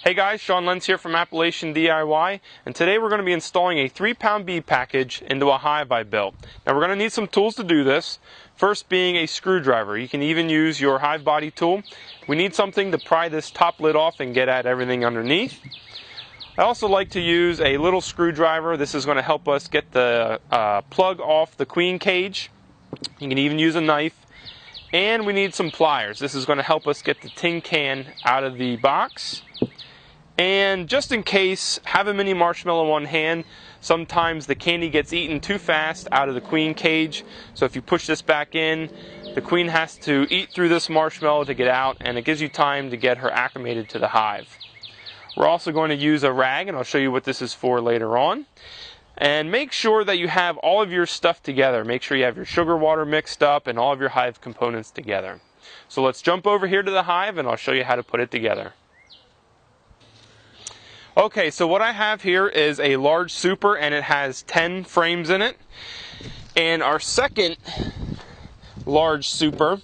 Hey guys, Sean Lenz here from Appalachian DIY, and today we're going to be installing a 3-pound bee package into a hive I built. Now we're going to need some tools to do this, first being a screwdriver. You can even use your hive body tool. We need something to pry this top lid off and get at everything underneath. I also like to use a little screwdriver. This is going to help us get the plug off the queen cage. You can even use a knife. And we need some pliers. This is going to help us get the tin can out of the box. And just in case, have a mini marshmallow on hand. Sometimes the candy gets eaten too fast out of the queen cage. So if you push this back in, the queen has to eat through this marshmallow to get out, and it gives you time to get her acclimated to the hive. We're also going to use a rag, and I'll show you what this is for later on. And make sure that you have all of your stuff together. Make sure you have your sugar water mixed up and all of your hive components together. So let's jump over here to the hive and I'll show you how to put it together. Okay, so what I have here is a large super, and it has 10 frames in it. And our second large super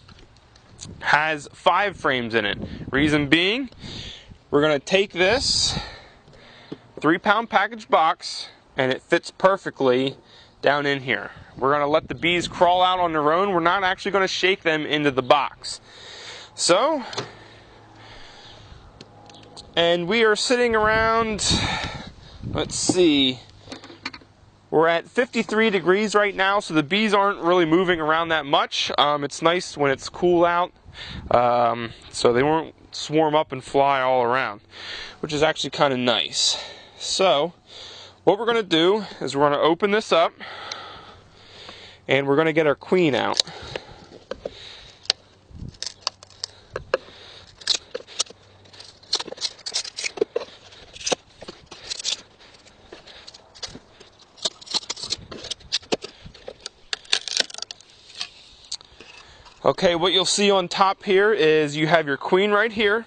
has 5 frames in it. Reason being, we're going to take this 3-pound package box, and it fits perfectly down in here. We're going to let the bees crawl out on their own. We're not actually going to shake them into the box. So, and we are sitting around, let's see, we're at 53 degrees right now, so the bees aren't really moving around that much. It's nice when it's cool out, so they won't swarm up and fly all around, which is actually kind of nice. So, what we're going to do is we're going to open this up, and we're going to get our queen out. Okay, what you'll see on top here is you have your queen right here,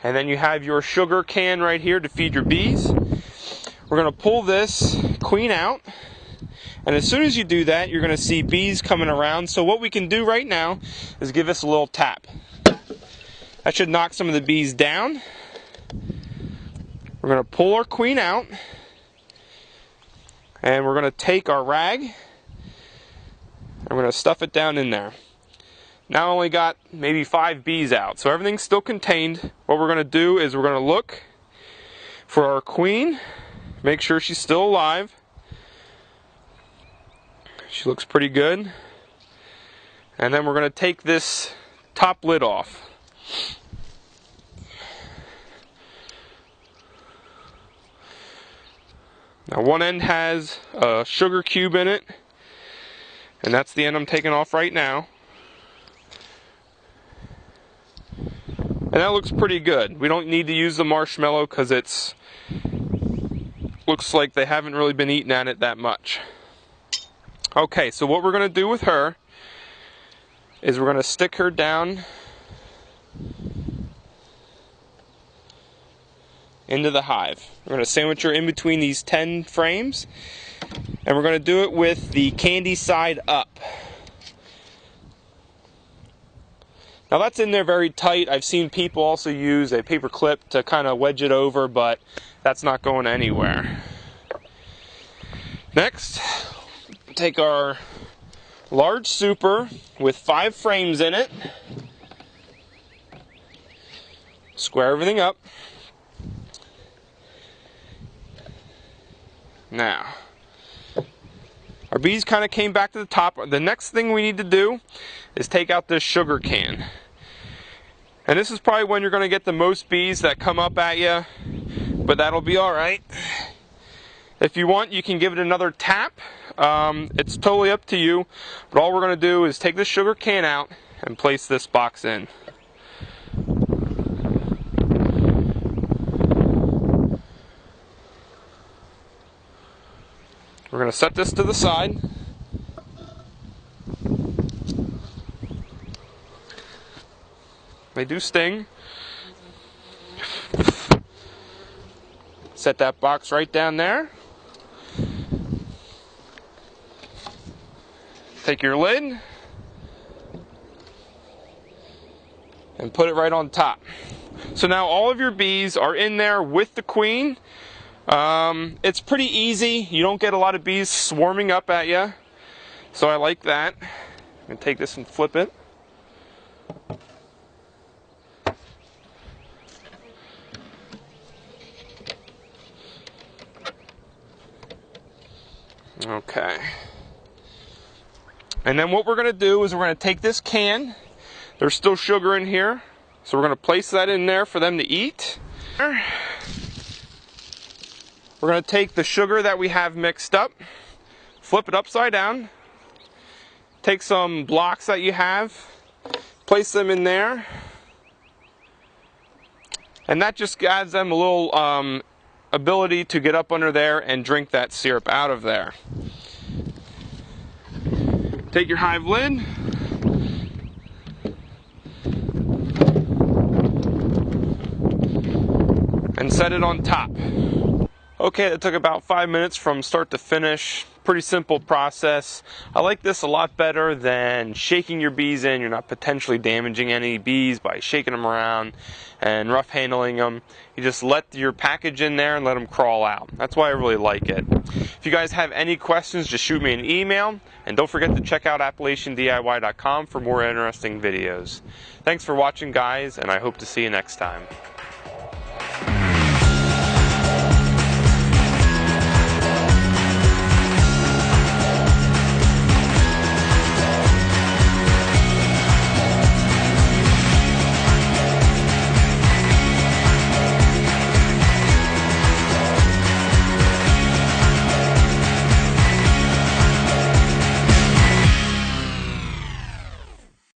and then you have your sugar can right here to feed your bees. We're going to pull this queen out, and as soon as you do that, you're going to see bees coming around. So what we can do right now is give this a little tap. That should knock some of the bees down. We're going to pull our queen out, and we're going to take our rag, and we're going to stuff it down in there. Now I only got maybe 5 bees out, so everything's still contained. What we're going to do is we're going to look for our queen, make sure she's still alive. She looks pretty good. And then we're going to take this top lid off. Now one end has a sugar cube in it, and that's the end I'm taking off right now. And that looks pretty good. We don't need to use the marshmallow because it's looks like they haven't really been eating at it that much. Okay, so what we're going to do with her is we're going to stick her down into the hive. We're going to sandwich her in between these 10 frames, and we're going to do it with the candy side up. Now that's in there very tight. I've seen people also use a paper clip to kind of wedge it over, but that's not going anywhere. Next, take our large super with 5 frames in it, square everything up. Now, our bees kind of came back to the top. The next thing we need to do is take out this sugar can. And this is probably when you're going to get the most bees that come up at you, but that'll be alright. If you want, you can give it another tap. It's totally up to you, but all we're going to do is take this sugar can out and place this box in. We're going to set this to the side. They do sting. Set that box right down there. Take your lid and put it right on top. So now all of your bees are in there with the queen. It's pretty easy. You don't get a lot of bees swarming up at you. So I like that. I'm going to take this and flip it. Okay. And then what we're going to do is we're going to take this can. There's still sugar in here. So we're going to place that in there for them to eat. We're going to take the sugar that we have mixed up, flip it upside down, take some blocks that you have, place them in there, and that just adds them a little ability to get up under there and drink that syrup out of there. Take your hive lid, and set it on top. Okay, that took about 5 minutes from start to finish. Pretty simple process. I like this a lot better than shaking your bees in. You're not potentially damaging any bees by shaking them around and rough handling them. You just let your package in there and let them crawl out. That's why I really like it. If you guys have any questions, just shoot me an email. And don't forget to check out AppalachianDIY.com for more interesting videos. Thanks for watching, guys, and I hope to see you next time.